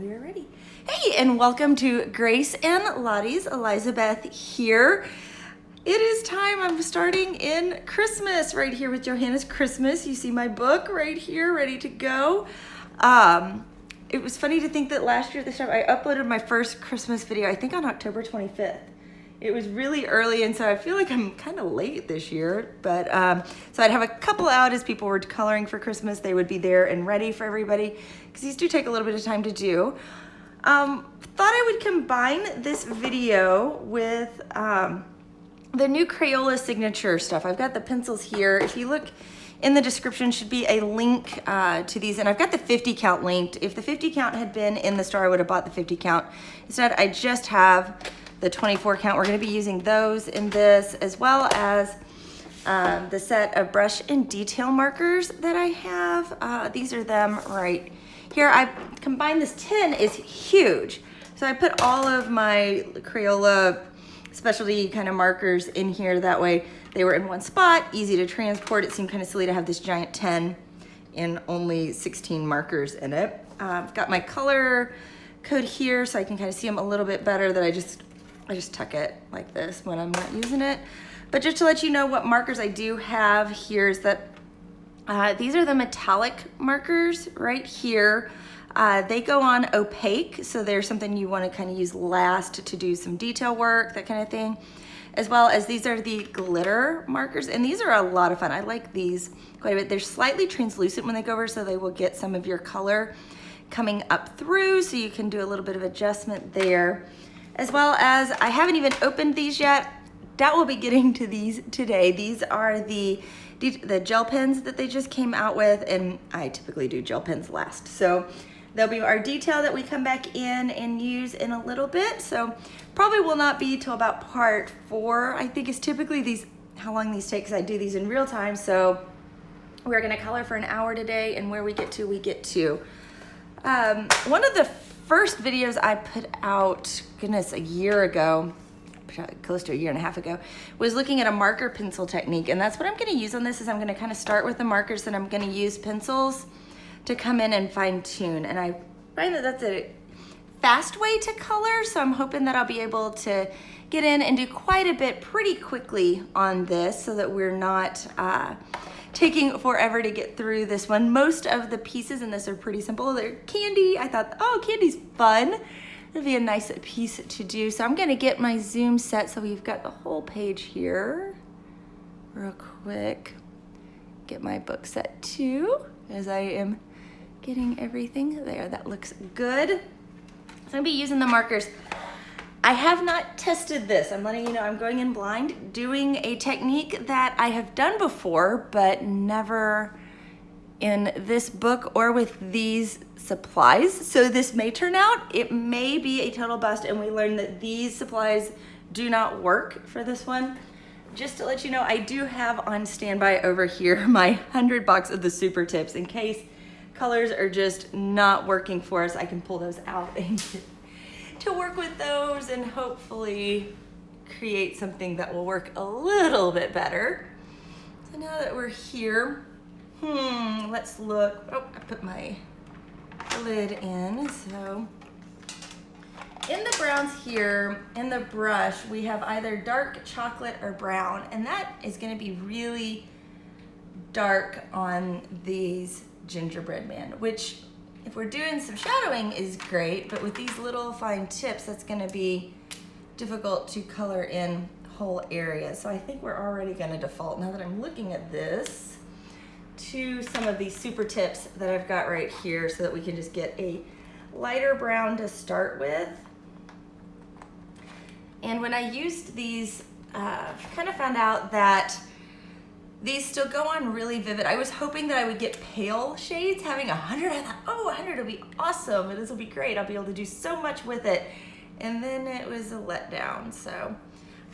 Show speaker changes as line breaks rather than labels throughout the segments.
we are ready. Hey, and welcome to Grace and Lottie's. Elizabeth here. It is time. I'm starting in Christmas right here with Johanna's Christmas. You see my book right here, ready to go. It was funny to think that last year at this time I uploaded my first Christmas video, I think on October 25th. It was really early, and so I feel like I'm kind of late this year. But so I'd have a couple out as people were coloring for Christmas. They would be there and ready for everybody, because these do take a little bit of time to do. Thought I would combine this video with the new Crayola Signature stuff. I've got the pencils here. If you look in the description, should be a link to these, and I've got the 50 count linked. If the 50 count had been in the store, I would have bought the 50 count. Instead, I just have the 24 count. We're going to be using those in this, as well as the set of brush and detail markers that I have. These are them right here. I combined this tin is huge. So I put all of my Crayola specialty kind of markers in here. That way they were in one spot, easy to transport. It seemed kind of silly to have this giant 10 and only 16 markers in it. I've got my color code here so I can kind of see them a little bit better. That I just tuck it like this when I'm not using it. But just to let you know what markers I do have here is that these are the metallic markers right here. They go on opaque, so they're something you want to kind of use last to do some detail work, that kind of thing. As well as these are the glitter markers, and these are a lot of fun. I like these quite a bit. They're slightly translucent when they go over, so they will get some of your color coming up through, so you can do a little bit of adjustment there. As well as, I haven't even opened these yet. That will be getting to these today. These are the gel pens that they just came out with, and I typically do gel pens last. So they'll be our detail that we come back in and use in a little bit. So probably will not be till about part 4, I think is typically how long these take, because I do these in real time. So we're gonna color for an hour today, and where we get to, we get to. One of the first videos I put out, goodness, a year ago, close to a year and a half ago, was looking at a marker pencil technique, and that's what I'm going to use on this. Is I'm going to kind of start with the markers, then I'm going to use pencils to come in and fine tune. And I find that that's a fast way to color, so I'm hoping that I'll be able to get in and do quite a bit pretty quickly on this, so that we're not taking forever to get through this one. Most of the pieces in this are pretty simple. They're candy. I thought, oh, candy's fun. It'll be a nice piece to do. So I'm gonna get my zoom set so we've got the whole page here real quick. Get my book set too, as I am getting everything there. That looks good. So I'm gonna be using the markers. I have not tested this. I'm letting you know I'm going in blind, doing a technique that I have done before, but never in this book or with these supplies. So this may turn out, it may be a total bust, and we learn that these supplies do not work for this one. Just to let you know, I do have on standby over here my 100 box of the super tips, in case colors are just not working for us. I can pull those out and to work with those and hopefully create something that will work a little bit better. So now that we're here, let's look. Oh, I put my lid in. So in the browns here, in the brush, we have either dark chocolate or brown, and that is going to be really dark on these gingerbread men, which if we're doing some shadowing is great, but with these little fine tips, that's gonna be difficult to color in whole areas. So I think we're already gonna default, now that I'm looking at this, to some of these super tips that I've got right here, so that we can just get a lighter brown to start with. And when I used these, kind of found out that these still go on really vivid. I was hoping that I would get pale shades. Having 100, I thought, oh, 100 will be awesome, and this will be great. I'll be able to do so much with it. And then it was a letdown. So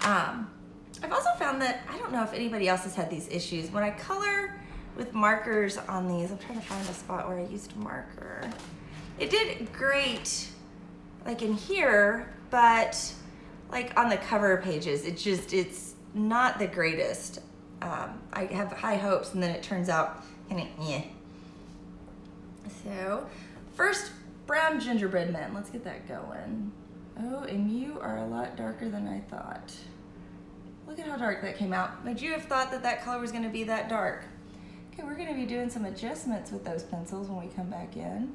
I've also found that, I don't know if anybody else has had these issues. When I color with markers on these, I'm trying to find a spot where I used a marker. It did great, like in here, but like on the cover pages, it's not the greatest. I have high hopes, and then it turns out kind of eh. So first brown gingerbread men. Let's get that going. Oh, and you are a lot darker than I thought. Look at how dark that came out. Would you have thought that that color was going to be that dark? Okay, we're going to be doing some adjustments with those pencils when we come back in.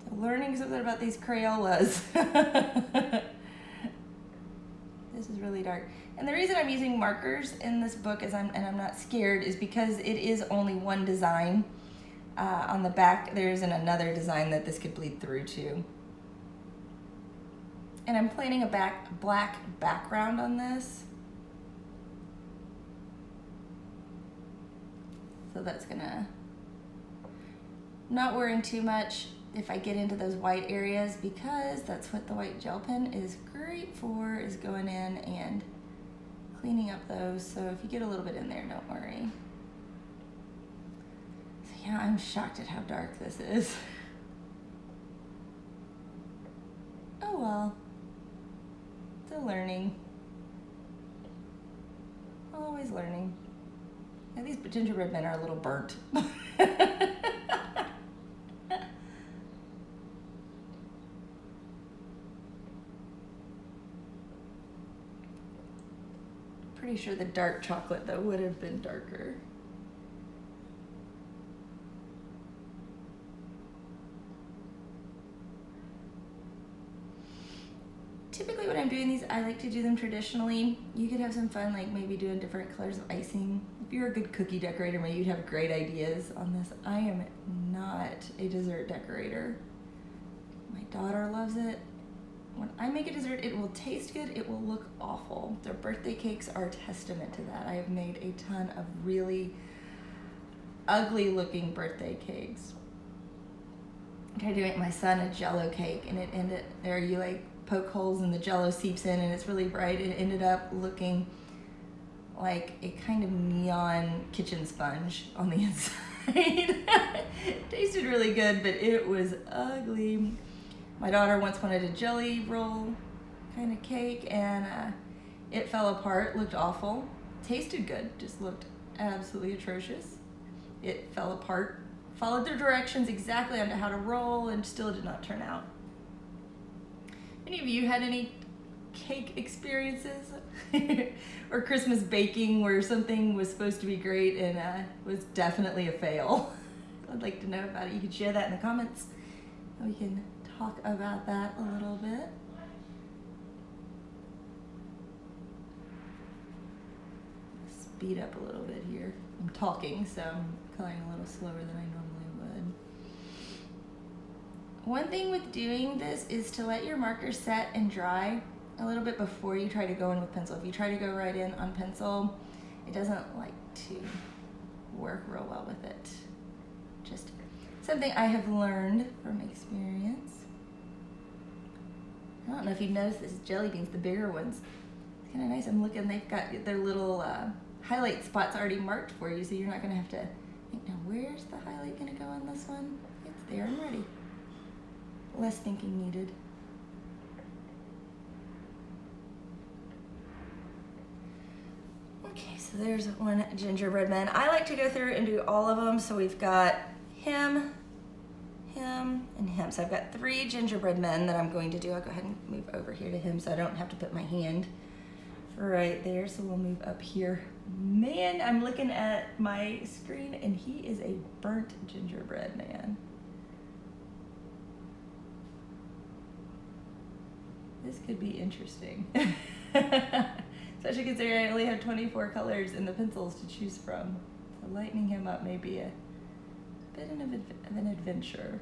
So learning something about these Crayolas. This is really dark. And the reason I'm using markers in this book and I'm not scared is because it is only one design. On the back, there's another design that this could bleed through to. And I'm planning a black background on this. So that's gonna, not worrying too much if I get into those white areas, because that's what the white gel pen is great for, is going in and cleaning up those. So if you get a little bit in there, don't worry. So yeah, I'm shocked at how dark this is. Oh well. Still learning. Always learning. Yeah, these gingerbread men are a little burnt. Pretty sure the dark chocolate though would have been darker. Typically when I'm doing these, I like to do them traditionally. You could have some fun, like maybe doing different colors of icing. If you're a good cookie decorator, maybe you'd have great ideas on this. I am not a dessert decorator. My daughter loves it. When I make a dessert, it will taste good, it will look awful. Their birthday cakes are a testament to that. I have made a ton of really ugly looking birthday cakes. I tried to make my son a Jell-O cake, and it ended, there you like poke holes and the Jell-O seeps in and it's really bright. It ended up looking like a kind of neon kitchen sponge on the inside. It tasted really good, but it was ugly. My daughter once wanted a jelly roll kind of cake, and it fell apart, looked awful. Tasted good, just looked absolutely atrocious. It fell apart, followed their directions exactly on how to roll, and still did not turn out. Any of you had any cake experiences or Christmas baking where something was supposed to be great and was definitely a fail? I'd like to know about it. You can share that in the comments, and we can talk about that a little bit. Speed up a little bit here. I'm talking, so I'm coloring a little slower than I normally would. One thing with doing this is to let your marker set and dry a little bit before you try to go in with pencil. If you try to go right in on pencil, it doesn't like to work real well with it. Just something I have learned from experience. I don't know if you've noticed this jelly beans, the bigger ones. It's kind of nice. I'm looking, they've got their little highlight spots already marked for you, so you're not going to have to think, now where's the highlight going to go on this one? It's there and ready. Less thinking needed. Okay, so there's one gingerbread man. I like to go through and do all of them, so we've got him, him, and him. So I've got 3 gingerbread men that I'm going to do. I'll go ahead and move over here to him so I don't have to put my hand right there. So we'll move up here. Man, I'm looking at my screen and he is a burnt gingerbread man. This could be interesting. Especially considering I only have 24 colors in the pencils to choose from. So lightening him up may be a bit of an adventure.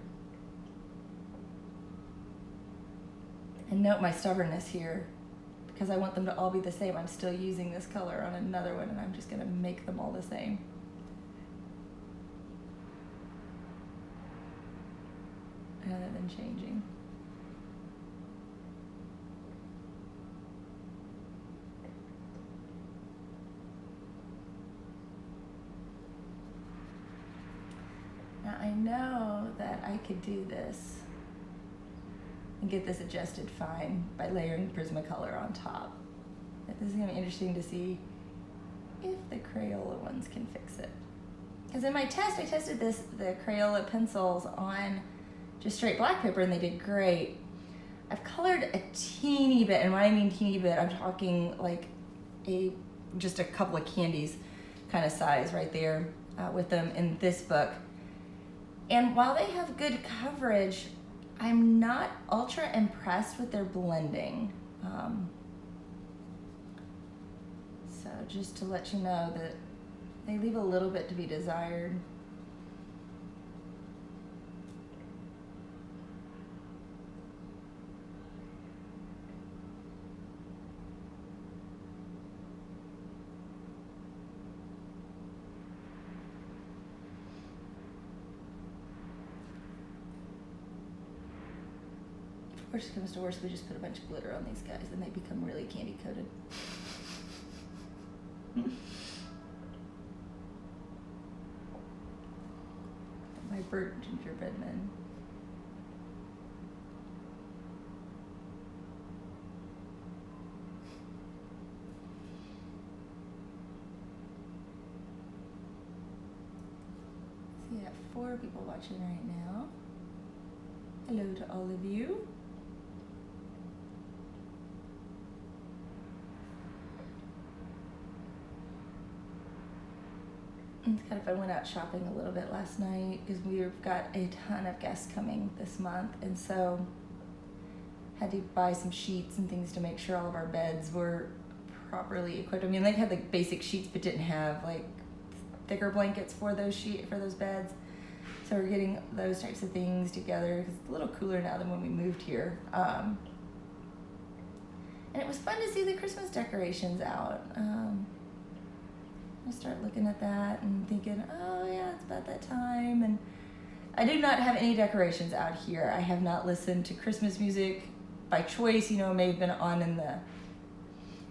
And note my stubbornness here. Because I want them to all be the same, I'm still using this color on another one, and I'm just going to make them all the same. Rather than changing. Now I know that I could do this and get this adjusted fine by layering Prismacolor on top. But this is gonna be interesting to see if the Crayola ones can fix it. Because in my test, I tested the Crayola pencils on just straight black paper, and they did great. I've colored a teeny bit, and when I mean teeny bit, I'm talking like just a couple of candies kind of size right there with them in this book. And while they have good coverage, I'm not ultra impressed with their blending. So just to let you know that they leave a little bit to be desired. Worst comes to worst, we just put a bunch of glitter on these guys and they become really candy coated. My burnt gingerbread men. So you have 4 people watching right now. Hello to all of you. It's kind of fun. I went out shopping a little bit last night because we've got a ton of guests coming this month, and so had to buy some sheets and things to make sure all of our beds were properly equipped. I mean, they had like basic sheets, but didn't have like thicker blankets for those beds. So we're getting those types of things together because it's a little cooler now than when we moved here. And it was fun to see the Christmas decorations out. I start looking at that and thinking, oh yeah, it's about that time. And I do not have any decorations out here. I have not listened to Christmas music by choice. You know, it may have been on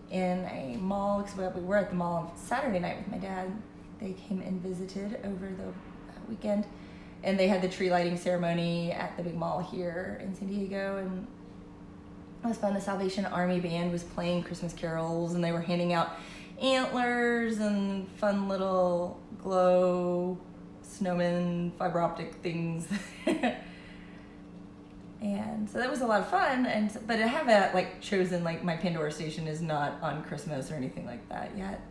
in a mall, because we were at the mall on Saturday night with my dad. They came and visited over the weekend, and they had the tree lighting ceremony at the big mall here in San Diego, and it was fun. The Salvation Army band was playing Christmas carols, and they were handing out antlers and fun little glow snowman fiber optic things. And so that was a lot of fun. But I haven't like chosen, like my Pandora station is not on Christmas or anything like that yet.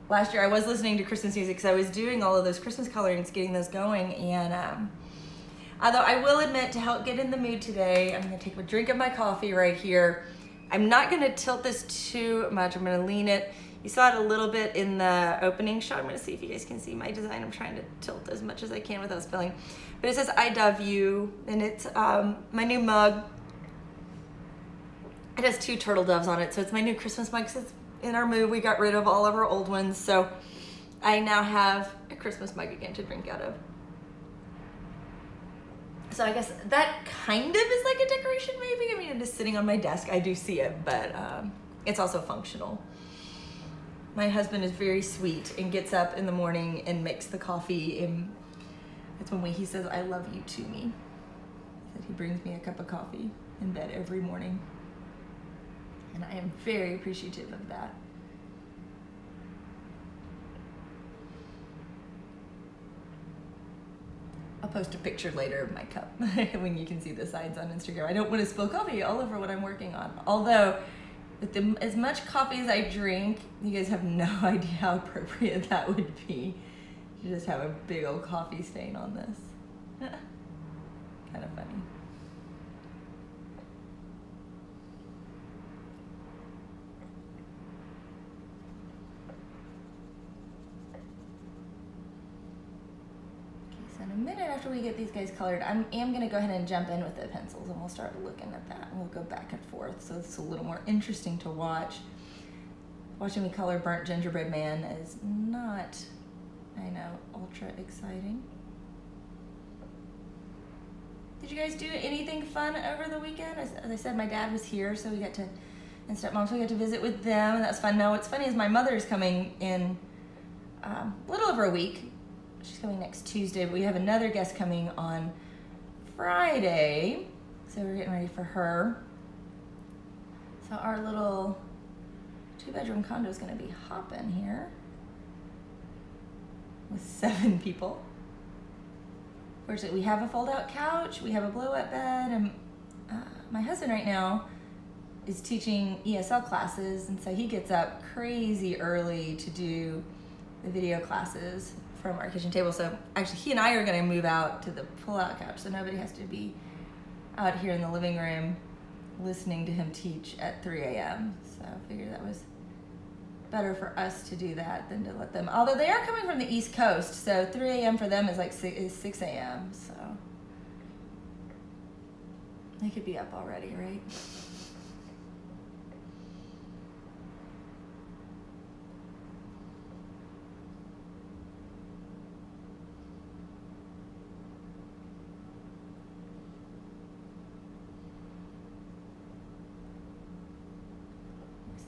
Last year I was listening to Christmas music because I was doing all of those Christmas colorings, getting those going. And although I will admit, to help get in the mood today, I'm gonna take a drink of my coffee right here. I'm not gonna tilt this too much. I'm gonna lean it. You saw it a little bit in the opening shot. I'm gonna see if you guys can see my design. I'm trying to tilt as much as I can without spilling. But it says, I love you, and it's my new mug. It has 2 turtle doves on it, so it's my new Christmas mug. Since in our move, we got rid of all of our old ones, so I now have a Christmas mug again to drink out of. So I guess that kind of is like a decoration, maybe. I mean, it is sitting on my desk. I do see it, but it's also functional. My husband is very sweet and gets up in the morning and makes the coffee. And it's when he says, I love you to me. He brings me a cup of coffee in bed every morning. And I am very appreciative of that. I'll post a picture later of my cup when you can see the sides on Instagram. I don't want to spill coffee all over what I'm working on. Although, with as much coffee as I drink, you guys have no idea how appropriate that would be. You just have a big old coffee stain on this. Kind of funny. In a minute after we get these guys colored, I am going to go ahead and jump in with the pencils, and we'll start looking at that, and we'll go back and forth, so it's a little more interesting to watch. Watching me color Burnt Gingerbread Man is not, I know, ultra exciting. Did you guys do anything fun over the weekend? As I said, my dad was here, so we got to, and stepmom, so we got to visit with them, and that was fun. Now, what's funny is my mother is coming in a little over a week. She's coming next Tuesday, but we have another guest coming on Friday, so we're getting ready for her. So our little 2-bedroom condo is going to be hopping here with 7 people. Fortunately, we have a fold-out couch, we have a blow-up bed, and my husband right now is teaching ESL classes, and so he gets up crazy early to do the video classes from our kitchen table. So actually, he and I are going to move out to the pull-out couch, so nobody has to be out here in the living room listening to him teach at 3 a.m. So I figured that was better for us to do that than to let them, although they are coming from the East Coast, so 3 a.m. for them is like 6 a.m. So they could be up already, right?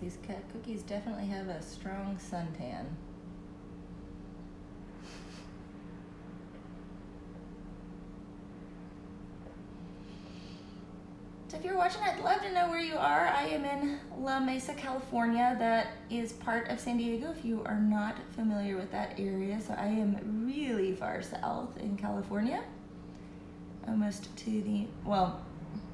These cookies definitely have a strong suntan. So if you're watching, I'd love to know where you are. I am in La Mesa, California. That is part of San Diego if you are not familiar with that area. So I am really far south in California. Almost to the, well,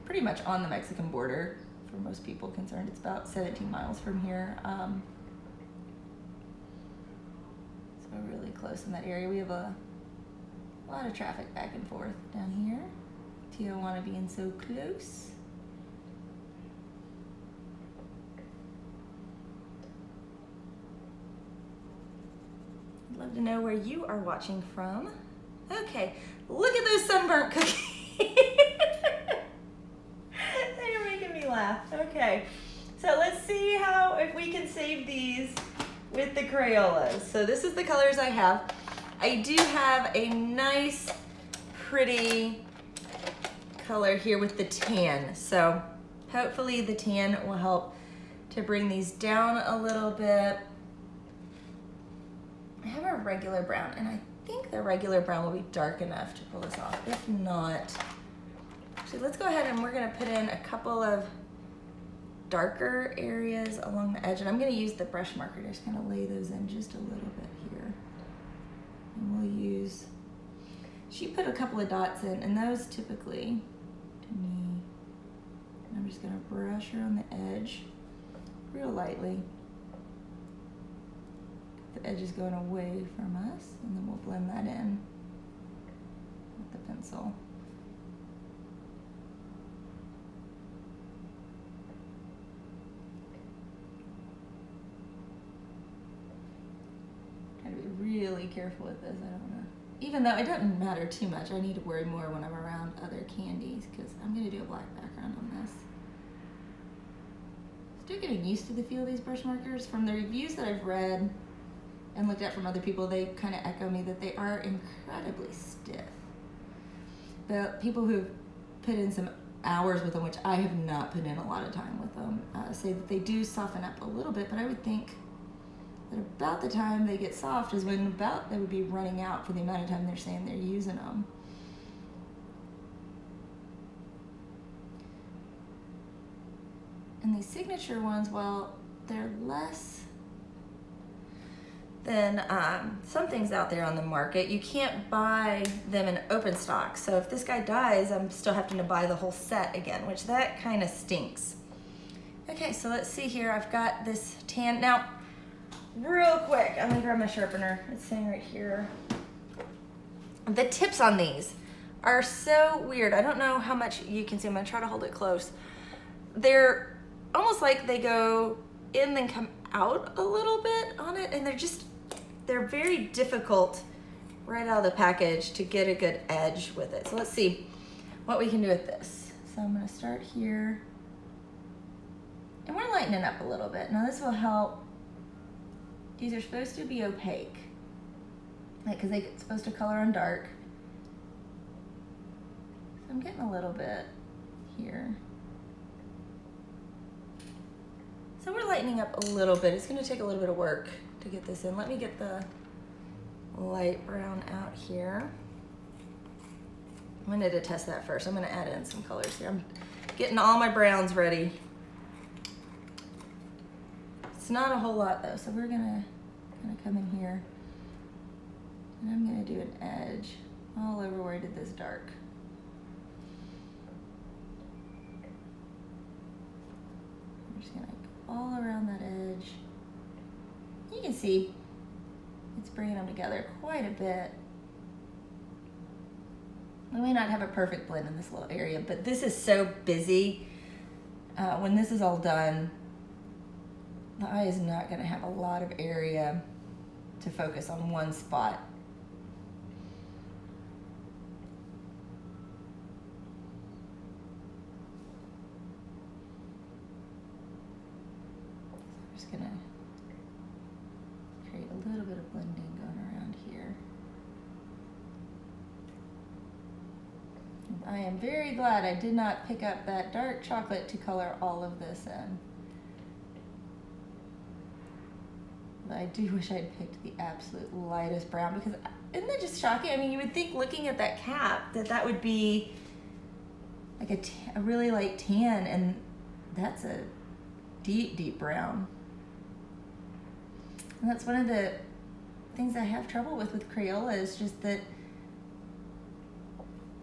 pretty much on the Mexican border. For most people concerned, it's about 17 miles from here. So really close in that area. We have a lot of traffic back and forth down here. Tijuana being so close. I'd love to know where you are watching from. Okay, look at those sunburnt cookies. Laugh. Okay, so let's see if we can save these with the Crayolas. So this is the colors I have. I do have a nice, pretty color here with the tan. So hopefully the tan will help to bring these down a little bit. I have a regular brown, and I think the regular brown will be dark enough to pull this off. If not, actually, let's go ahead and we're gonna put in a couple of darker areas along the edge, and I'm going to use the brush marker to just kind of lay those in just a little bit here. And we'll use, she put a couple of dots in, and those typically, to me, and I'm just going to brush her on the edge real lightly. The edge is going away from us, and then we'll blend that in with the pencil. Really careful with this. I don't know. Even though it doesn't matter too much, I need to worry more when I'm around other candies because I'm going to do a black background on this. Still getting used to the feel of these brush markers. From the reviews that I've read and looked at from other people, they kind of echo me that they are incredibly stiff. But people who've put in some hours with them, which I have not put in a lot of time with them, say that they do soften up a little bit, but I would think that about the time they get soft is when about they would be running out for the amount of time they're saying they're using them. And these signature ones, well, they're less than some things out there on the market. You can't buy them in open stock. So if this guy dies, I'm still having to buy the whole set again, which that kind of stinks. Okay, so let's see here. I've got this tan. Now, real quick, I'm gonna grab my sharpener. It's sitting right here. The tips on these are so weird. I don't know how much you can see. I'm gonna try to hold it close. They're almost like they go in then come out a little bit on it, and they're very difficult right out of the package to get a good edge with it. So let's see what we can do with this. So I'm gonna start here, and we're lightening up a little bit. Now this will help. These are supposed to be opaque, like because they're supposed to color on dark. So I'm getting a little bit here. So we're lightening up a little bit. It's going to take a little bit of work to get this in. Let me get the light brown out here. I'm going to test that first. I'm going to add in some colors here. I'm getting all my browns ready. It's not a whole lot though, so we're gonna come in here, and I'm gonna do an edge all over where I did this dark. I'm just gonna go all around that edge. You can see it's bringing them together quite a bit. I may not have a perfect blend in this little area, but this is so busy. When this is all done, the eye is not going to have a lot of area to focus on one spot. I'm just going to create a little bit of blending going around here. I am very glad I did not pick up that dark chocolate to color all of this in. But I do wish I'd picked the absolute lightest brown, because isn't that just shocking? I mean, you would think looking at that cap that would be like a really light tan, and that's a deep, deep brown. And that's one of the things I have trouble with Crayola, is just that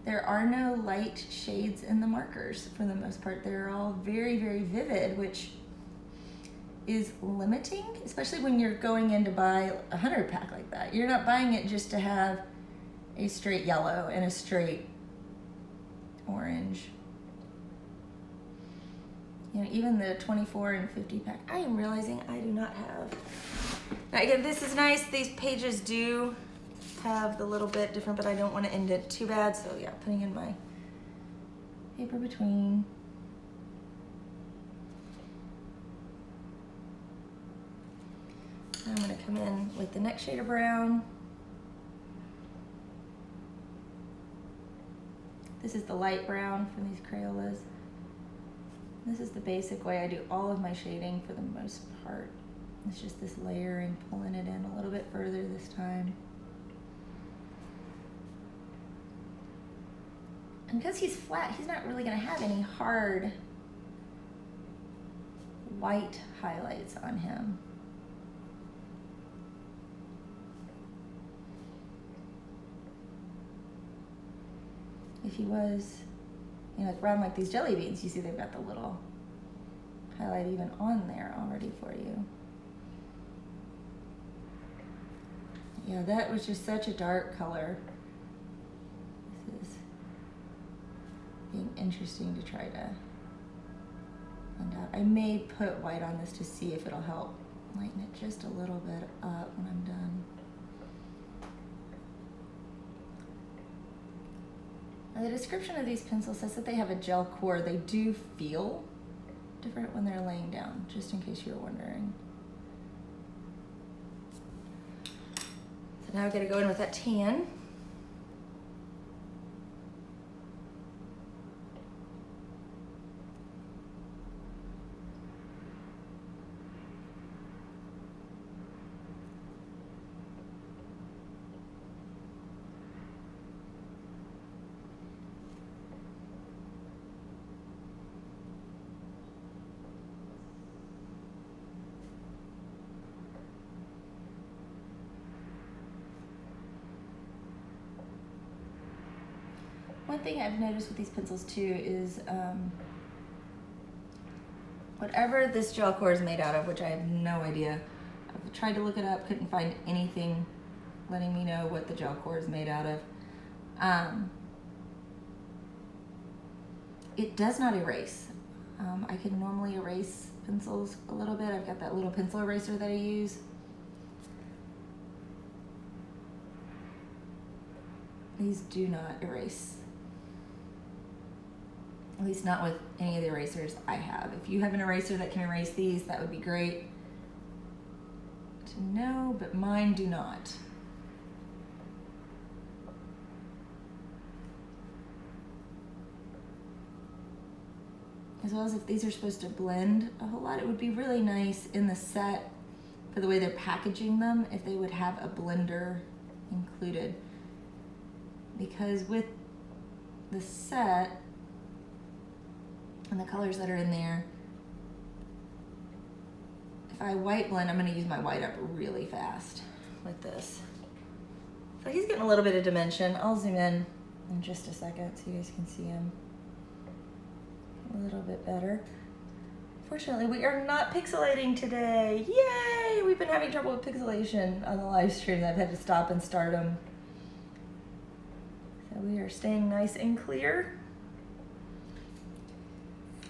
there are no light shades in the markers for the most part. They're all very, very vivid, which is limiting, especially when you're going in to buy a 100-pack like that. You're not buying it just to have a straight yellow and a straight orange. You know, even the 24 and 50-pack, I am realizing I do not have. Now again, this is nice. These pages do have the little bit different, but I don't want to end it too bad. So yeah, putting in my paper between. I'm going to come in with the next shade of brown. This is the light brown from these Crayolas. This is the basic way I do all of my shading for the most part. It's just this layering, pulling it in a little bit further this time. And because he's flat, he's not really going to have any hard white highlights on him. If he was, you know, brown like these jelly beans, you see they've got the little highlight even on there already for you. Yeah, that was just such a dark color. This is being interesting to try to blend out. I may put white on this to see if it'll help lighten it just a little bit up when I'm done. Now, the description of these pencils says that they have a gel core. They do feel different when they're laying down, just in case you were wondering. So now I've got to go in with that tan. One thing I've noticed with these pencils too is whatever this gel core is made out of, which I have no idea. I've tried to look it up, couldn't find anything letting me know what the gel core is made out of. It does not erase. I can normally erase pencils a little bit. I've got that little pencil eraser that I use. These do not erase. At least not with any of the erasers I have. If you have an eraser that can erase these, that would be great to know, but mine do not. As well as if these are supposed to blend a whole lot, it would be really nice in the set for the way they're packaging them if they would have a blender included. Because with the set and the colors that are in there, if I white blend, I'm going to use my white up really fast with this. So he's getting a little bit of dimension. I'll zoom in just a second so you guys can see him a little bit better. Fortunately, we are not pixelating today. Yay! We've been having trouble with pixelation on the live stream. I've had to stop and start them. So we are staying nice and clear.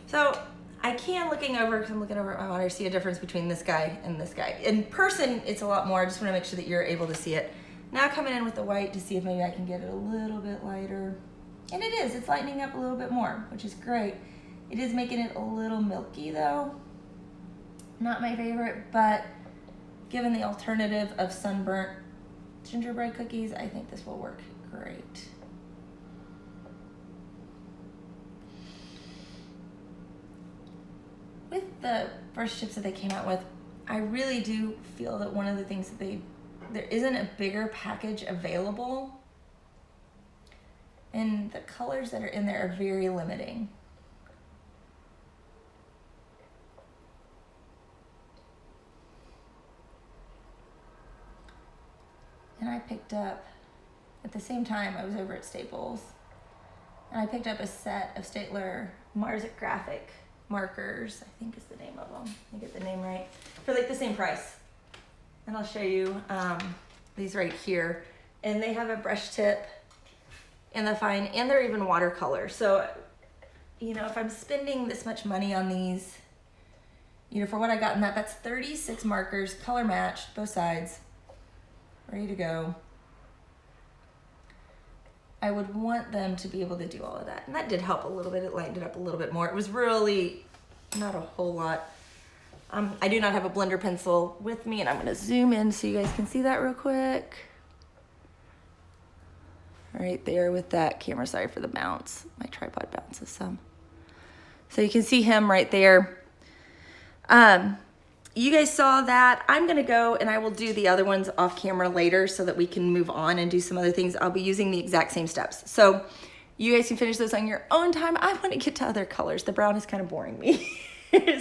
So I can, looking over, because I'm looking over at my monitor, see a difference between this guy and this guy. In person, it's a lot more. I just want to make sure that you're able to see it. Now coming in with the white to see if maybe I can get it a little bit lighter. And it is. It's lightening up a little bit more, which is great. It is making it a little milky though. Not my favorite, but given the alternative of sunburnt gingerbread cookies, I think this will work great. With the first chips that they came out with, I really do feel that one of the things that there isn't a bigger package available, and the colors that are in there are very limiting. And I picked up, at the same time I was over at Staples, and I picked up a set of Staedtler Mars Graphic markers, I think is the name of them. Let me get the name right. For like the same price. And I'll show you these right here. And they have a brush tip and the fine, and they're even watercolor. So, you know, if I'm spending this much money on these, you know, for what I got in that's 36 markers, color matched, both sides, ready to go. I would want them to be able to do all of that. And that did help a little bit. It lightened it up a little bit more. It was really not a whole lot. I do not have a blender pencil with me, and I'm gonna zoom in so you guys can see that real quick. Right there with that camera, sorry for the bounce. My tripod bounces some. So you can see him right there. You guys saw that. I'm gonna go and I will do the other ones off camera later so that we can move on and do some other things. I'll be using the exact same steps. So you guys can finish those on your own time. I wanna get to other colors. The brown is kind of boring me.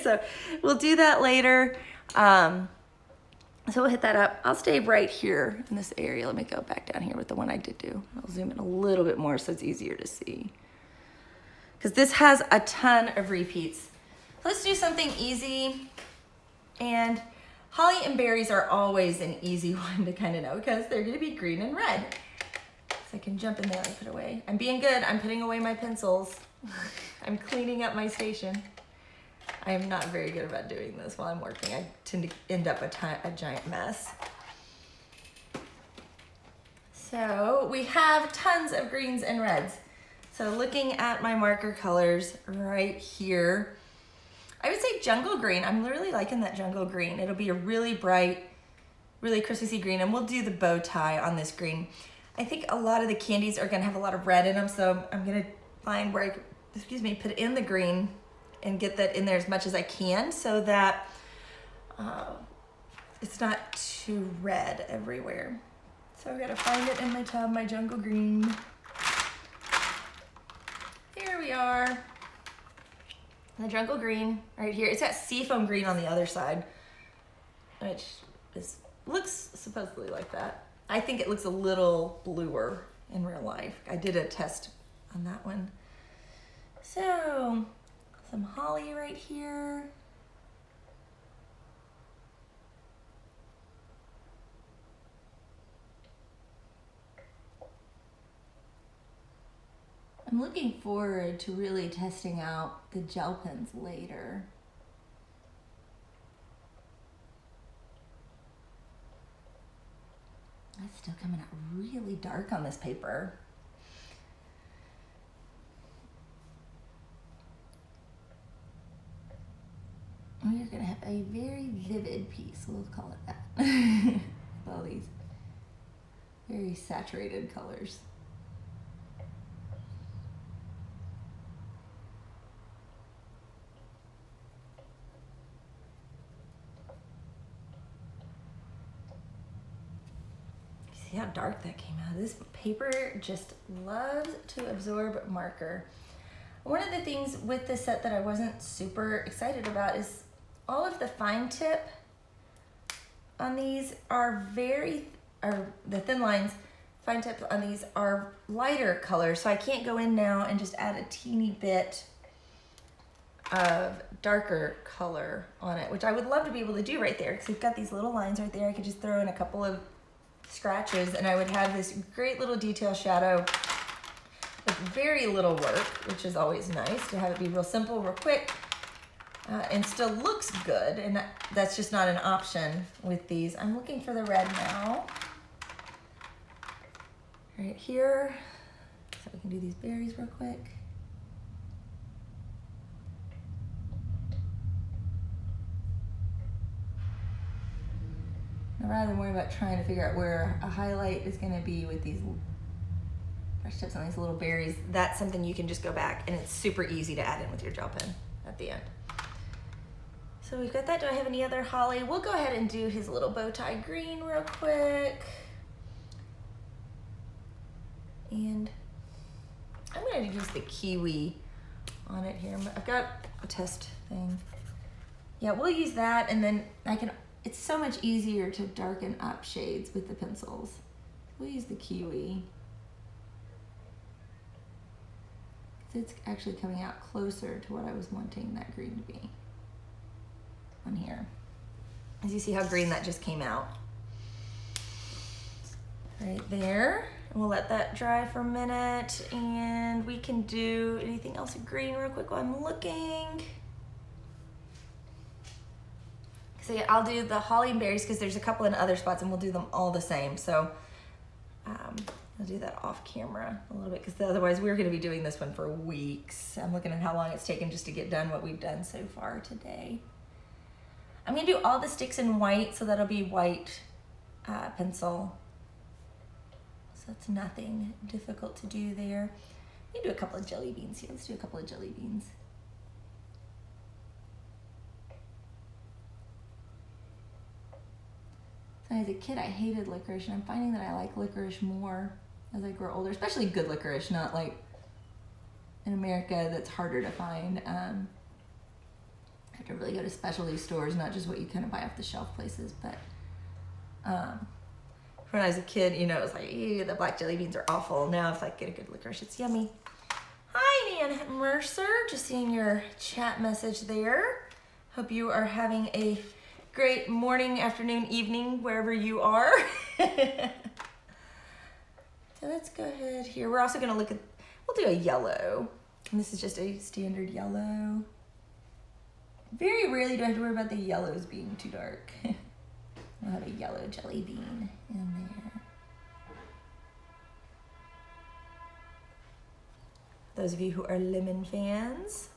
So we'll do that later. So we'll hit that up. I'll stay right here in this area. Let me go back down here with the one I did do. I'll zoom in a little bit more so it's easier to see. Because this has a ton of repeats. Let's do something easy. And holly and berries are always an easy one to kind of know because they're gonna be green and red. So I can jump in there and put away. I'm being good, I'm putting away my pencils. I'm cleaning up my station. I am not very good about doing this while I'm working. I tend to end up a giant mess. So we have tons of greens and reds. So looking at my marker colors right here, I would say jungle green. I'm really liking that jungle green. It'll be a really bright, really Christmassy green, and we'll do the bow tie on this green. I think a lot of the candies are gonna have a lot of red in them, so I'm gonna find where I, put in the green and get that in there as much as I can so that it's not too red everywhere. So I gotta find it in my tub, my jungle green. Here we are. The jungle green right here. It's got seafoam green on the other side, which looks supposedly like that. I think it looks a little bluer in real life. I did a test on that one. So some holly right here. I'm looking forward to really testing out the gel pens later. It's still coming out really dark on this paper. We're gonna have a very vivid piece, we'll call it that. All these very saturated colors. See how dark that came out. This paper just loves to absorb marker. One of the things with this set that I wasn't super excited about is all of the fine tip on these are the thin lines fine tips on these are lighter colors, so I can't go in now and just add a teeny bit of darker color on it, which I would love to be able to do right there, because we've got these little lines right there. I could just throw in a couple of scratches and I would have this great little detail shadow with very little work, which is always nice to have it be real simple, real quick, and still looks good. And that's just not an option with these. I'm looking for the red now. Right here, so we can do these berries real quick. Now, rather than worry about trying to figure out where a highlight is going to be with these brush tips on these little berries, that's something you can just go back and it's super easy to add in with your gel pen at the end. So we've got that. Do I have any other holly? We'll go ahead and do his little bow tie green real quick. And I'm going to use the kiwi on it here. I've got a test thing. Yeah, we'll use that, and then it's so much easier to darken up shades with the pencils. We'll use the kiwi. It's actually coming out closer to what I was wanting that green to be on here. As you see how green that just came out. Right there. And we'll let that dry for a minute, and we can do anything else in green real quick while I'm looking. So yeah, I'll do the holly and berries because there's a couple in other spots and we'll do them all the same. So I'll do that off camera a little bit because otherwise we're going to be doing this one for weeks. I'm looking at how long it's taken just to get done what we've done so far today. I'm going to do all the sticks in white, so that'll be white pencil. So that's nothing difficult to do there. Let me do a couple of jelly beans here. Let's do a couple of jelly beans. So as a kid, I hated licorice, and I'm finding that I like licorice more as I grow older, especially good licorice, not like in America that's harder to find. I have to really go to specialty stores, not just what you kind of buy off the shelf places, but when I was a kid, you know, it was like, ew, the black jelly beans are awful. Now if I get a good licorice, it's yummy. Hi, Nan Mercer, just seeing your chat message there. Hope you are having a great morning, afternoon, evening, wherever you are. So let's go ahead here. We're also gonna look at, we'll do a yellow. And this is just a standard yellow. Very rarely do I have to worry about the yellows being too dark. We'll have a yellow jelly bean in there. Those of you who are lemon fans.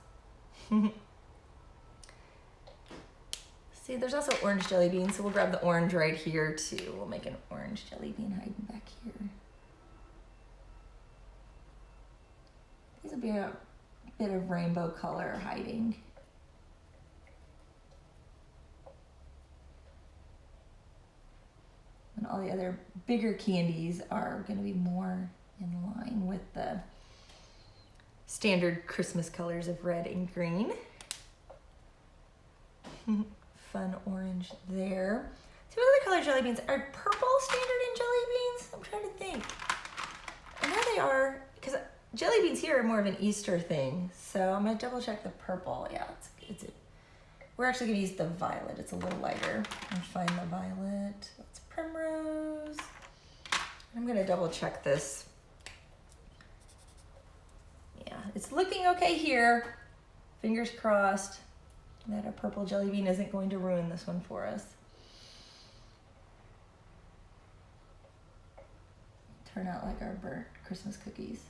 See, there's also orange jelly beans, so we'll grab the orange right here too. We'll make an orange jelly bean hiding back here. These will be a bit of rainbow color hiding. And all the other bigger candies are going to be more in line with the standard Christmas colors of red and green. Fun orange there. So what other color jelly beans? Are purple standard in jelly beans? I'm trying to think. I know they are, because jelly beans here are more of an Easter thing. So I'm going to double check the purple. Yeah, it's we're actually going to use the violet. It's a little lighter. I'll find the violet. That's primrose. I'm going to double check this. Yeah, it's looking okay here. Fingers crossed that a purple jelly bean isn't going to ruin this one for us. Turn out like our burnt Christmas cookies.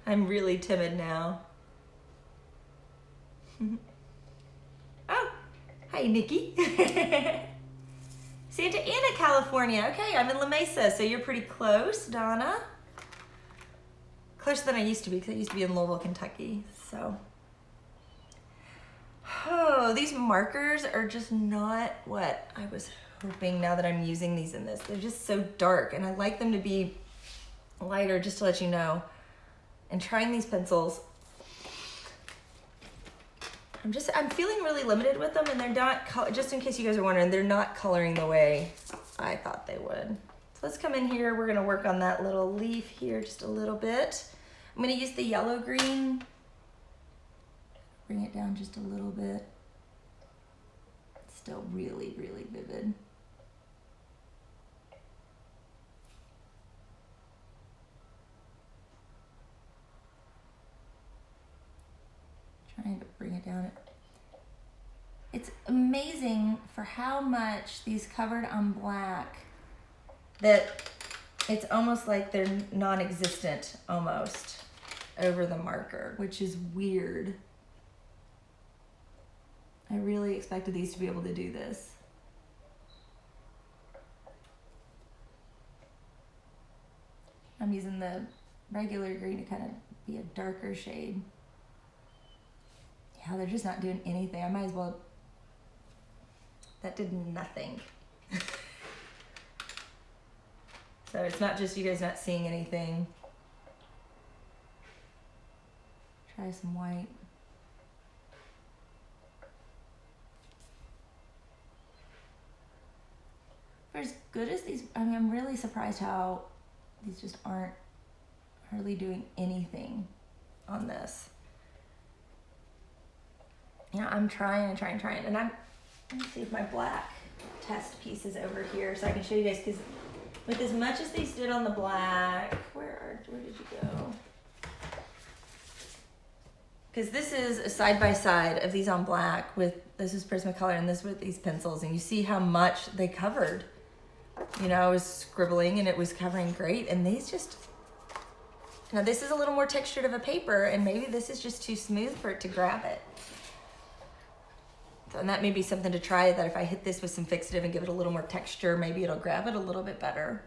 I'm really timid now. Oh, hi, Nikki. Santa Ana, California. Okay, I'm in La Mesa, so you're pretty close, Donna. Closer than I used to be, because I used to be in Louisville, Kentucky, so. Oh, these markers are just not what I was hoping now that I'm using these in this. They're just so dark, and I like them to be lighter, just to let you know. And trying these pencils I'm feeling really limited with them, and they're not, just in case you guys are wondering, they're not coloring the way I thought they would. So let's come in here. We're gonna work on that little leaf here just a little bit. I'm gonna use the yellow green. Bring it down just a little bit. It's still really, really vivid. Trying to bring it down. It's amazing for how much these covered on black that it's almost like they're non-existent almost over the marker, which is weird. I really expected these to be able to do this. I'm using the regular green to kind of be a darker shade. Yeah, they're just not doing anything. I might as well, that did nothing. So it's not just you guys not seeing anything. Try some white. For as good as these, I mean, I'm really surprised how these just aren't hardly doing anything on this. You know, I'm trying, and let me see if my black test piece is over here so I can show you guys, because with as much as these did on the black, where did you go? Because this is a side-by-side of these on black with, this is Prismacolor and this with these pencils, and you see how much they covered. You know, I was scribbling and it was covering great, and these just, now this is a little more textured of a paper, and maybe this is just too smooth for it to grab it. So, and that may be something to try, that if I hit this with some fixative and give it a little more texture, maybe it'll grab it a little bit better.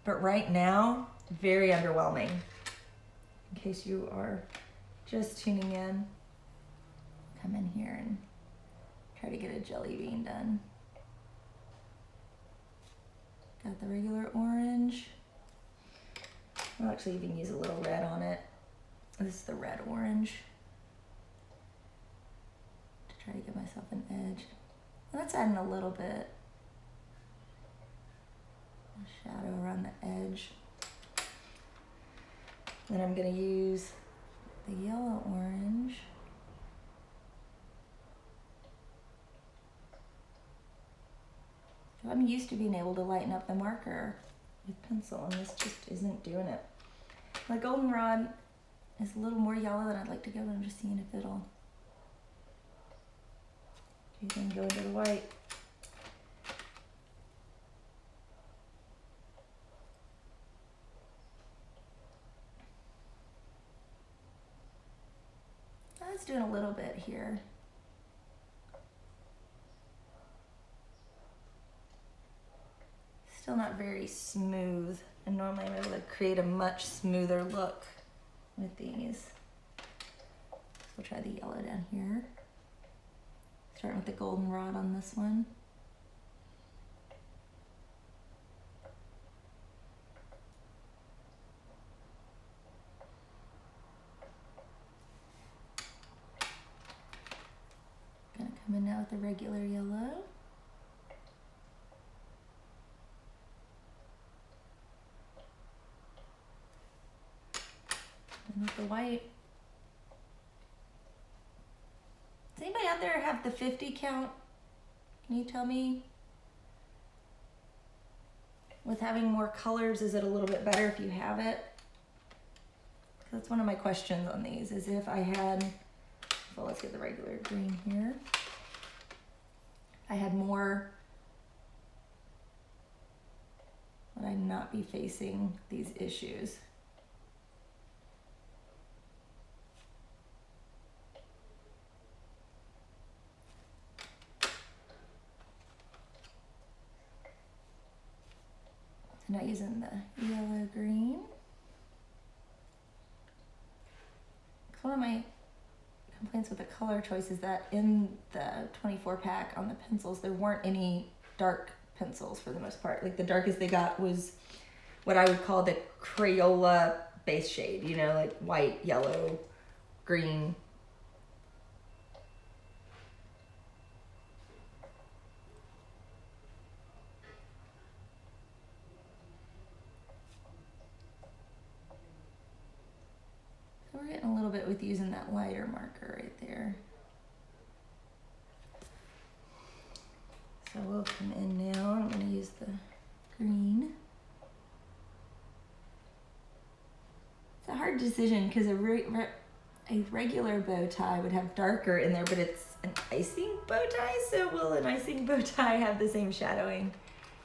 But right now, very underwhelming. In case you are just tuning in, come in here and try to get a jelly bean done. Got the regular orange. I'll actually even use a little red on it. This is the red orange. To try to give myself an edge. And let's add in a little bit of shadow around the edge. Then I'm gonna use the yellow orange. I'm used to being able to lighten up the marker with pencil, and this just isn't doing it. My goldenrod is a little more yellow than I'd like to go, but I'm just seeing if it'll, you can go into the white. I was doing a little bit here. Still not very smooth, and normally I'm able to create a much smoother look with these. So we'll try the yellow down here. Starting with the goldenrod on this one. Gonna come in now with the regular yellow. With the white. Does anybody out there have the 50 count? Can you tell me? With having more colors, is it a little bit better if you have it? That's one of my questions on these, is if I had, well, let's get the regular green here. If I had more, would I not be facing these issues? Not using the yellow green. One of my complaints with the color choice is that in the 24 pack on the pencils, there weren't any dark pencils for the most part. Like the darkest they got was what I would call the Crayola base shade, you know, like white, yellow, green. bit with using that lighter marker right there. So we'll come in now. I'm going to use the green. It's a hard decision because a regular bow tie would have darker in there, but it's an icing bow tie, so will an icing bow tie have the same shadowing?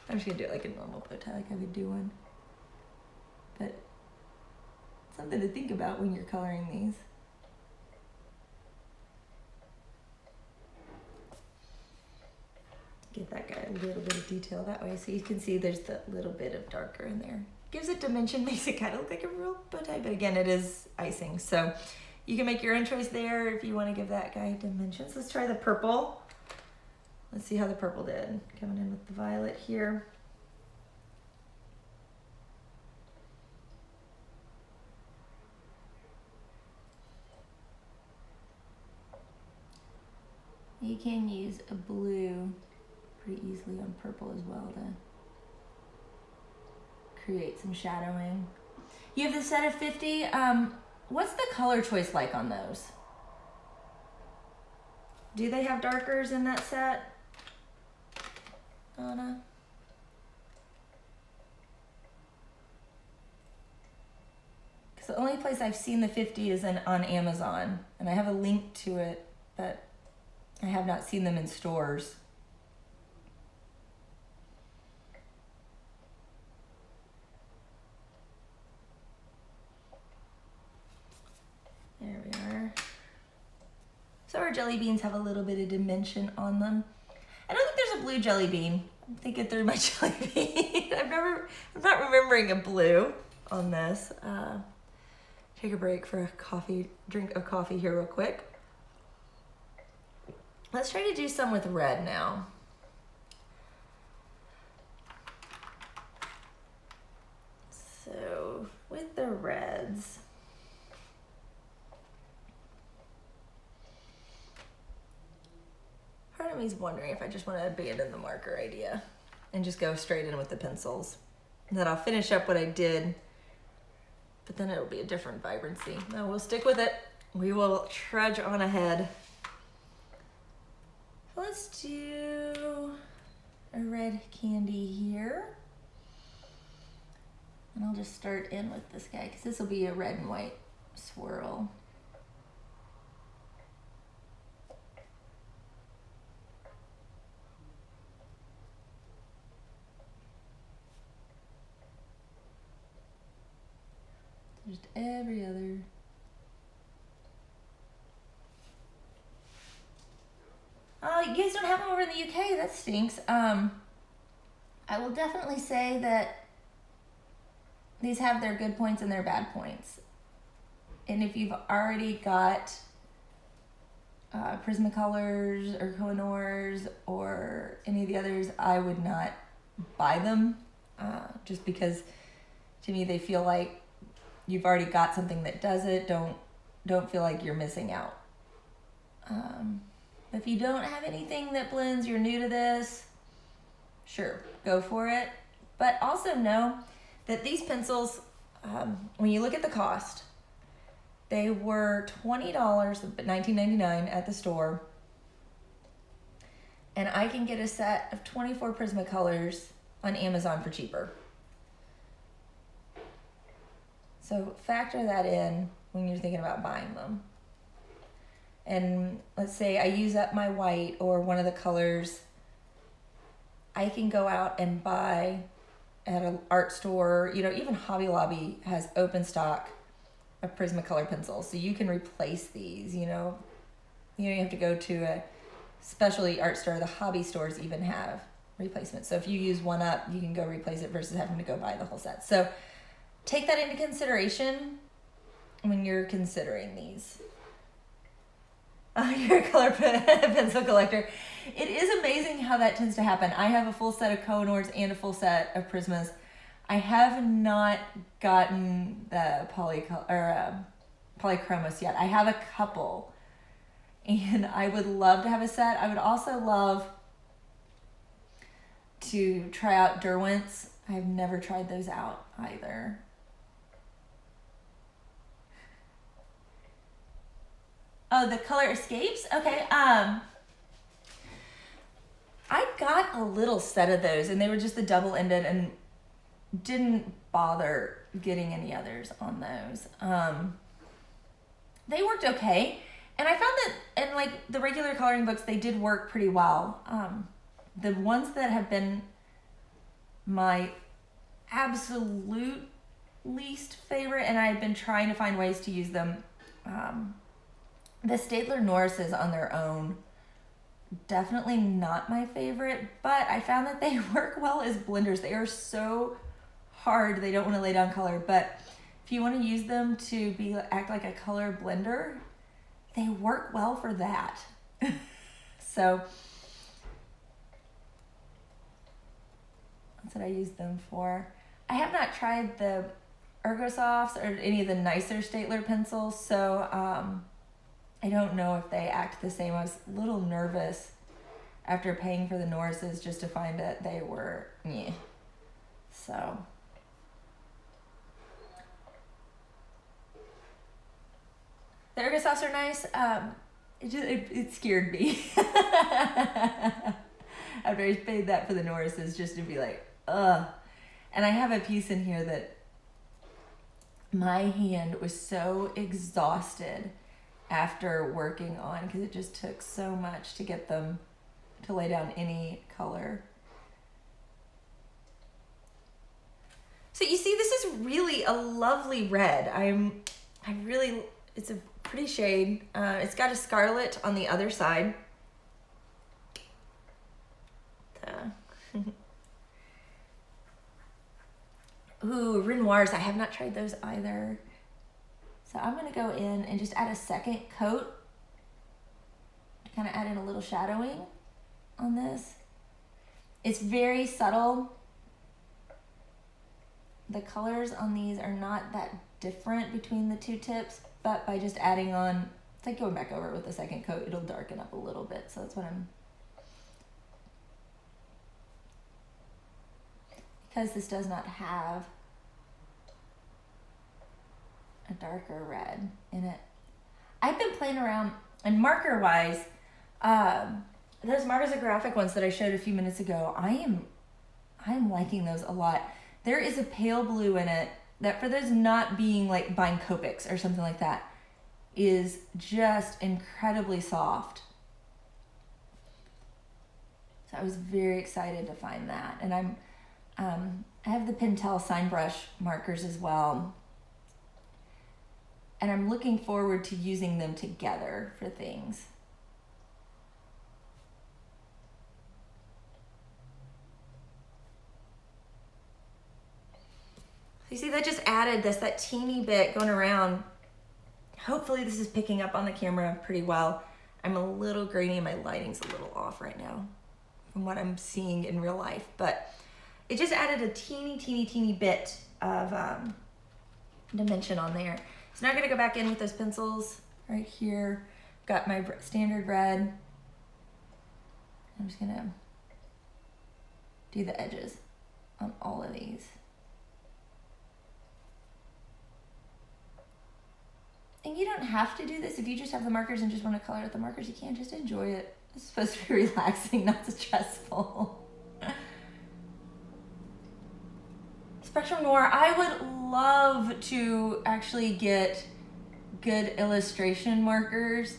I'm just going to do it like a normal bow tie, like I would do one. But something to think about when you're coloring these. Give that guy a little bit of detail that way so you can see there's that little bit of darker in there. Gives it dimension, makes it kind of look like a real bow tie, but again, it is icing. So you can make your own choice there if you want to give that guy dimensions. Let's try the purple. Let's see how the purple did. Coming in with the violet here. You can use a blue pretty easily on purple as well to create some shadowing. You have the set of 50. What's the color choice like on those? Do they have darkers in that set, Anna? Because the only place I've seen the 50 is on Amazon, and I have a link to it, but I have not seen them in stores. There we are. So our jelly beans have a little bit of dimension on them. I don't think there's a blue jelly bean. I'm thinking through my jelly bean. I'm not remembering a blue on this. Take a break for a drink of coffee here real quick. Let's try to do some with red now. So with the reds, part of me is wondering if I just want to abandon the marker idea and just go straight in with the pencils. And then I'll finish up what I did, but then it'll be a different vibrancy. No, we'll stick with it. We will trudge on ahead. Let's do a red candy here. And I'll just start in with this guy because this will be a red and white swirl. Just every other. You guys don't have them over in the UK. That stinks. I will definitely say that these have their good points and their bad points. And if you've already got Prismacolors or Koh-i-Noors or any of the others, I would not buy them just because to me they feel like you've already got something that does it. Don't feel like you're missing out. If you don't have anything that blends, you're new to this, sure, go for it. But also know that these pencils, when you look at the cost, they were $20, $19.99 at the store. And I can get a set of 24 Prismacolors on Amazon for cheaper. So factor that in when you're thinking about buying them. And let's say I use up my white or one of the colors, I can go out and buy at an art store, even Hobby Lobby has open stock of Prismacolor pencils. So you can replace these, you don't have to go to a specialty art store. The hobby stores even have replacements. So if you use one up, you can go replace it versus having to go buy the whole set. So take that into consideration when you're considering these. You're a color pencil collector. It is amazing how that tends to happen. I have a full set of Koh-i-Noors and a full set of Prismas. I have not gotten the polychromos yet. I have a couple, and I would love to have a set. I would also love to try out Derwent's. I have never tried those out either. Oh, the color escapes? Okay. I got a little set of those, and they were just the double-ended, and didn't bother getting any others on those. They worked okay, and I found that in like the regular coloring books, they did work pretty well. The ones that have been my absolute least favorite, and I've been trying to find ways to use them, the Staedtler Norrises on their own, definitely not my favorite, but I found that they work well as blenders. They are so hard, they don't want to lay down color, but if you want to use them to act like a color blender, they work well for that. So that's what I use them for. I have not tried the Ergosofts or any of the nicer Staedtler pencils, so I don't know if they act the same. I was a little nervous after paying for the Norrises just to find that they were meh. So the Ergosofts are nice. It scared me after I paid that for the Norrises, just to be like, ugh. And I have a piece in here that my hand was so exhausted after working on, because it just took so much to get them to lay down any color. So you see, this is really a lovely red. It's a pretty shade. It's got a scarlet on the other side. Ooh, Renoirs, I have not tried those either. So I'm gonna go in and just add a second coat to kind of add in a little shadowing on this. It's very subtle. The colors on these are not that different between the two tips, but by just adding on, it's like going back over it with the second coat, it'll darken up a little bit. So that's what because this does not have a darker red in it. I've been playing around, and marker wise, those Markers of Graphic ones that I showed a few minutes ago, I am liking those a lot. There is a pale blue in it that, for those not being like buying Copics or something like that, is just incredibly soft. So I was very excited to find that. And I have the Pentel Sign Brush markers as well. And I'm looking forward to using them together for things. You see, that just added that teeny bit going around. Hopefully this is picking up on the camera pretty well. I'm a little grainy and my lighting's a little off right now from what I'm seeing in real life, but it just added a teeny bit of dimension on there. So now I'm gonna go back in with those pencils right here. Got my standard red. I'm just gonna do the edges on all of these. And you don't have to do this. If you just have the markers and just want to color with the markers, you can. Just enjoy it. It's supposed to be relaxing, not stressful. Spectrum Noir, I would love to actually get good illustration markers,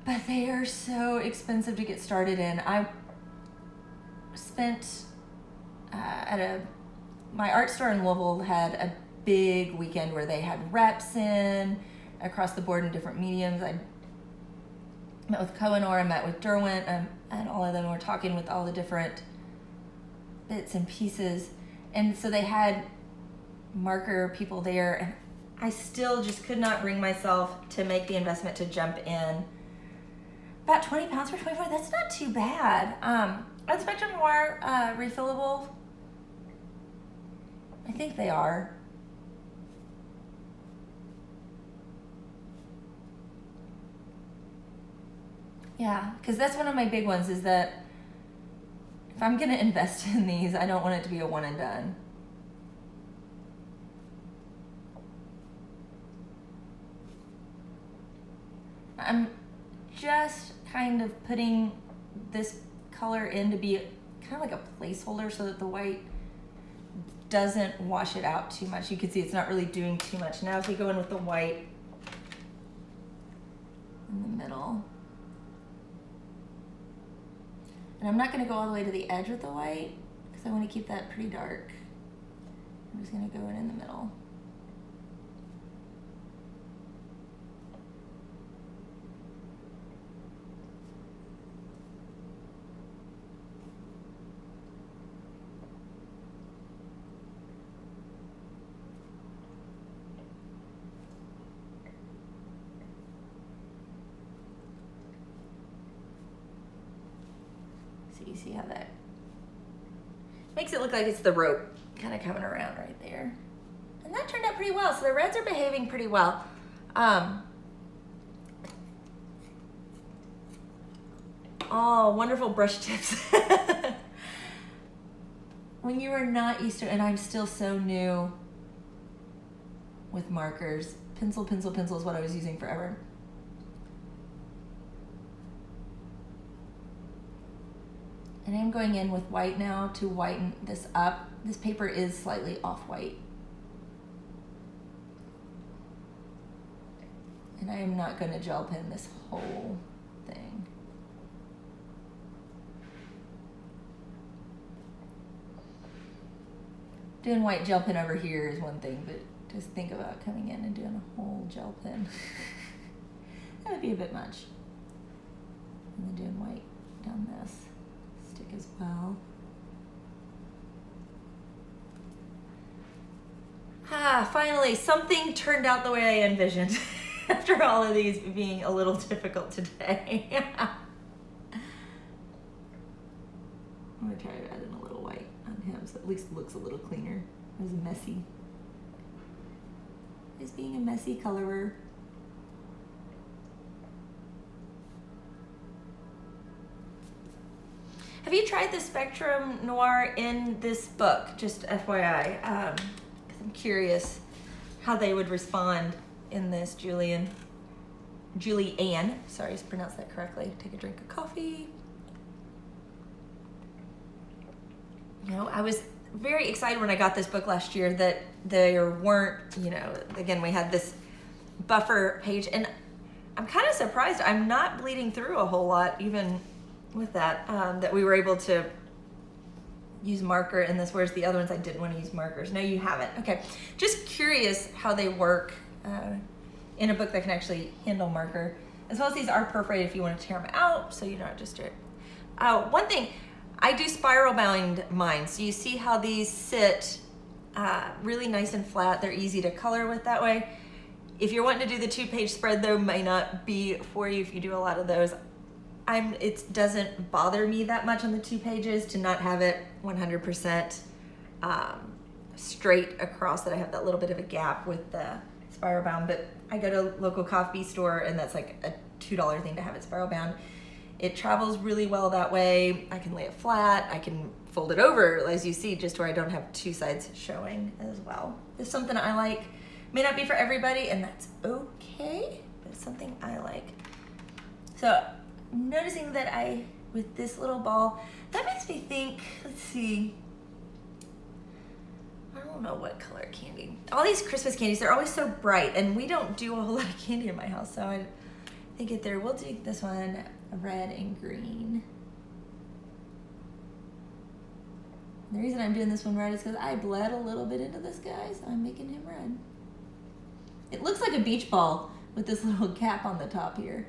but they are so expensive to get started in. I spent at my art store in Louisville had a big weekend where they had reps in across the board in different mediums. I met with Kohinoor, I met with Derwent, and all of them were talking with all the different bits and pieces. And so they had marker people there, and I still just could not bring myself to make the investment to jump in. About 20 pounds for 24, that's not too bad. Are the Spectrum Noir refillable? I think they are. Yeah, because that's one of my big ones, is that if I'm gonna invest in these, I don't want it to be a one and done. I'm just kind of putting this color in to be kind of like a placeholder so that the white doesn't wash it out too much. You can see it's not really doing too much. Now as we go in with the white in the middle, and I'm not going to go all the way to the edge with the white because I want to keep that pretty dark. I'm just going to go in the middle. So you see how that makes it look like it's the rope kind of coming around right there. And that turned out pretty well. So the reds are behaving pretty well. Oh, wonderful brush tips. When you are not used to, and I'm still so new with markers. Pencil is what I was using forever. And I'm going in with white now to whiten this up. This paper is slightly off-white. And I am not going to gel pen this whole thing. Doing white gel pen over here is one thing, but just think about coming in and doing a whole gel pen. That would be a bit much. And then doing white down this stick as well. Finally, something turned out the way I envisioned after all of these being a little difficult today. I'm gonna try to add in a little white on him so at least it looks a little cleaner. It was messy. Is being a messy colorer. Have you tried the Spectrum Noir in this book? Just FYI, because I'm curious how they would respond in this. Julianne, sorry to pronounce that correctly. Take a drink of coffee. You know, I was very excited when I got this book last year that there weren't, you know, again, we had this buffer page, and I'm kind of surprised I'm not bleeding through a whole lot, even with that, that we were able to use marker in this, whereas the other ones I didn't want to use markers. No, you haven't. Okay, just curious how they work in a book that can actually handle marker, as well as these are perforated if you want to tear them out, so you don't just do it. One thing, I do spiral bound mine, so you see how these sit really nice and flat. They're easy to color with that way. If you're wanting to do the 2-page spread, though, might not be for you if you do a lot of those. It doesn't bother me that much on the 2 pages to not have it 100% straight across, that I have that little bit of a gap with the spiral bound. But I go to a local coffee store, and that's like a $2 thing to have it spiral bound. It travels really well that way. I can lay it flat. I can fold it over, as you see, just where I don't have 2 sides showing as well. It's something I like. May not be for everybody, and that's okay, but it's something I like. So noticing that with this little ball, that makes me think, let's see, I don't know what color candy. All these Christmas candies, they're always so bright, and we don't do a whole lot of candy in my house, so I think we'll do this one red and green. And the reason I'm doing this one red is because I bled a little bit into this guy, so I'm making him red. It looks like a beach ball with this little cap on the top here.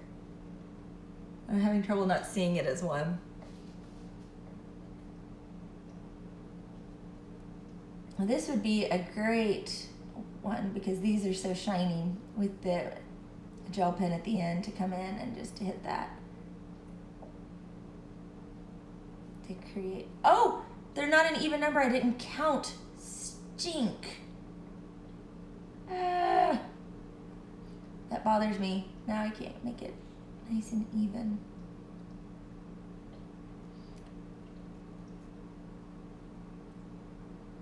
I'm having trouble not seeing it as one. Well, this would be a great one because these are so shiny with the gel pen at the end to come in and just to hit that. To create, oh, they're not an even number. I didn't count. Stink. That bothers me. Now I can't make it nice and even.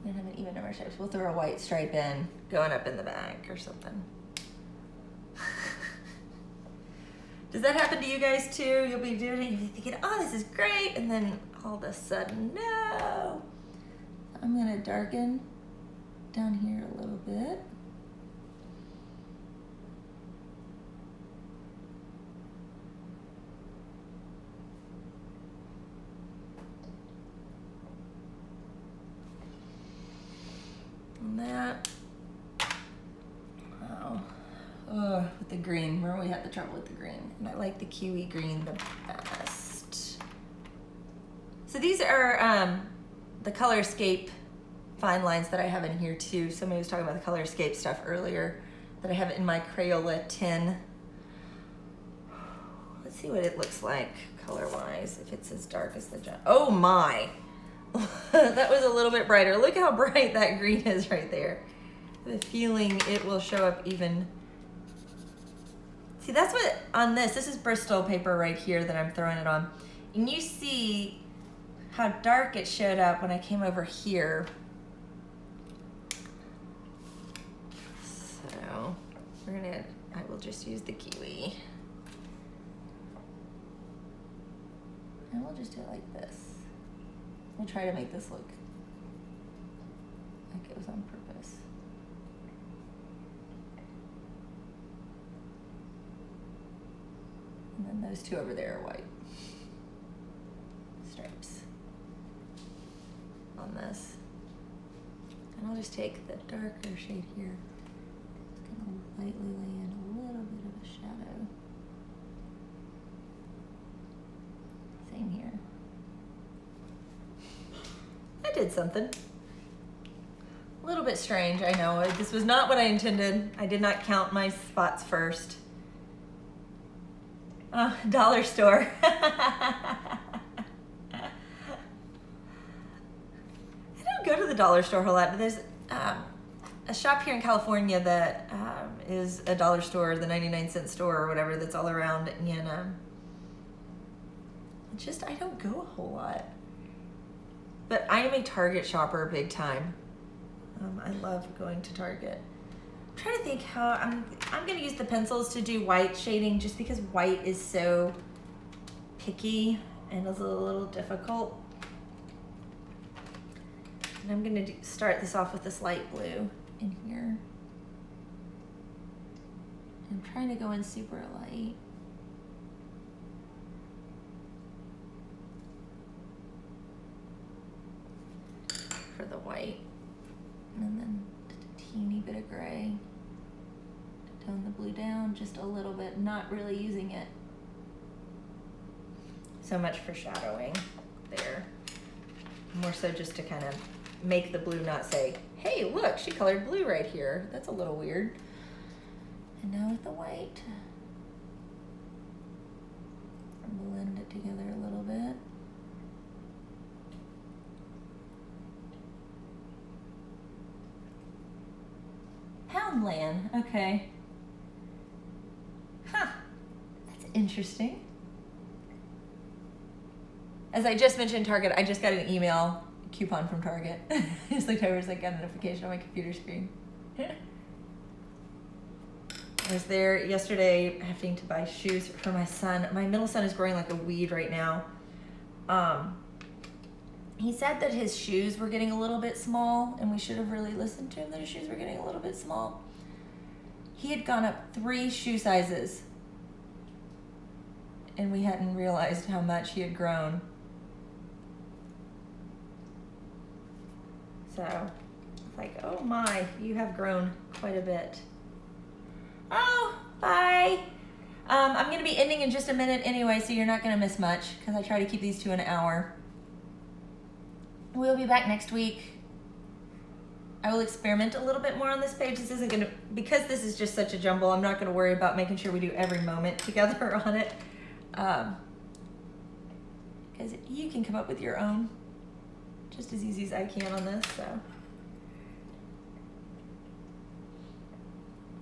We don't have an even number of stripes. We'll throw a white stripe in, going up in the back or something. Does that happen to you guys too? You'll be doing it, you'll be thinking, oh, this is great, and then all of a sudden, no. I'm gonna darken down here a little bit. And that, with the green, remember we had the trouble with the green, and I like the kiwi green the best. So these are the Colorscape fine lines that I have in here too. Somebody was talking about the Colorscape stuff earlier that I have in my Crayola tin. Let's see what it looks like color-wise, if it's as dark as the oh my! That was a little bit brighter. Look how bright that green is right there. The feeling it will show up even. See, that's what, on this is Bristol paper right here that I'm throwing it on. And you see how dark it showed up when I came over here. So, I will just use the kiwi. And we'll just do it like this. We'll try to make this look like it was on purpose. And then those two over there are white stripes on this. And I'll just take the darker shade here. Just gonna lightly lay in a little bit of a shadow. Same here. I did something. A little bit strange, I know. This was not what I intended. I did not count my spots first. Dollar store. I don't go to the dollar store a whole lot, but there's a shop here in California that is a dollar store, the 99-cent store or whatever, that's all around, and I don't go a whole lot. But I am a Target shopper big time. I love going to Target. I'm trying to think how I'm gonna use the pencils to do white shading just because white is so picky and is a little difficult. And I'm gonna start this off with this light blue in here. I'm trying to go in super light. For the white, and then a teeny bit of gray to tone the blue down just a little bit, not really using it so much for shadowing there, more so just to kind of make the blue not say, hey look, she colored blue right here, that's a little weird. And now with the white, blend it together a little bit. Poundland, okay. Huh, that's interesting. As I just mentioned Target, I just got an email coupon from Target. Just looked over, it's like got a notification on my computer screen. I was there yesterday having to buy shoes for my son. My middle son is growing like a weed right now. He said that his shoes were getting a little bit small, and we should have really listened to him that his shoes were getting a little bit small. He had gone up 3 shoe sizes, and we hadn't realized how much he had grown. So, it's like, oh my, you have grown quite a bit. Oh, bye. I'm gonna be ending in just a minute anyway, so you're not gonna miss much, because I try to keep these to an hour. We'll be back next week. I will experiment a little bit more on this page. This isn't gonna, because this is just such a jumble, I'm not gonna worry about making sure we do every moment together on it. Because you can come up with your own just as easy as I can on this, so.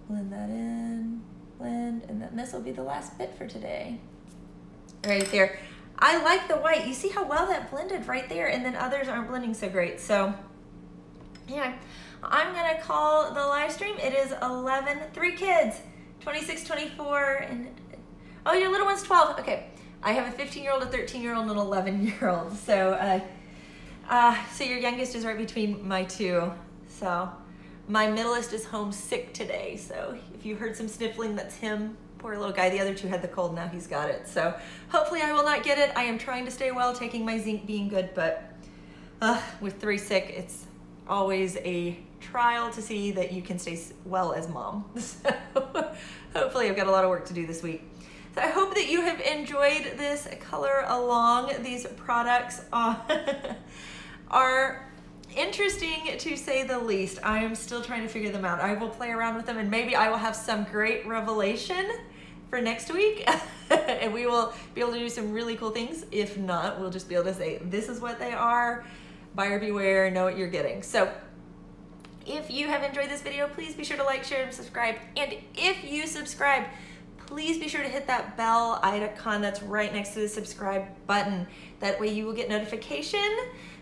Blend that in, blend, and then this will be the last bit for today. Right there. I like the white. You see how well that blended right there, and then others aren't blending so great. So, yeah, I'm gonna call the live stream. It is 11, 3 kids, 26, 24, and Oh, your little one's 12. Okay. I have a 15-year-old, a 13-year-old, and an 11-year-old. So, so your youngest is right between my two. So my middleest is homesick today. So if you heard some sniffling, that's him. Poor little guy. The other two had the cold. Now he's got it. So hopefully I will not get it. I am trying to stay well, taking my zinc, being good. But with 3 sick, it's always a trial to see that you can stay well as mom. So hopefully I've got a lot of work to do this week. So I hope that you have enjoyed this color along. These products are interesting to say the least. I am still trying to figure them out. I will play around with them and maybe I will have some great revelation for next week and we will be able to do some really cool things. If not, we'll just be able to say, this is what they are. Buyer beware, know what you're getting. So if you have enjoyed this video, please be sure to like, share, and subscribe. And if you subscribe, please be sure to hit that bell icon that's right next to the subscribe button. That way you will get notification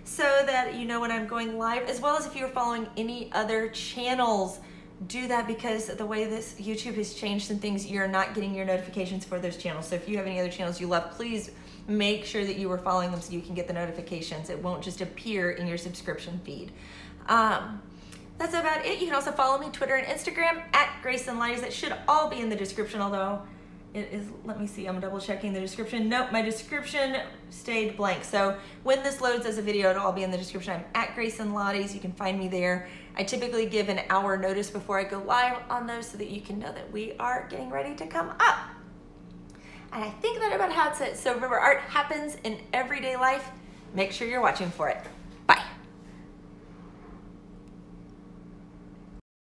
so that you know when I'm going live, as well as if you're following any other channels. Do that because the way this YouTube has changed some things, you're not getting your notifications for those channels. So if you have any other channels you love, please make sure that you are following them so you can get the notifications. It won't just appear in your subscription feed. That's about it. You can also follow me Twitter and Instagram at Grace and Lotties. That should all be in the description, although it is, let me see, I'm double checking the description. Nope, my description stayed blank. So when this loads as a video, it'll all be in the description. I'm at Grace and Lotties. You can find me there. I typically give an hour notice before I go live on those so that you can know that we are getting ready to come up. And I think that about how it's it. So remember, art happens in everyday life. Make sure you're watching for it.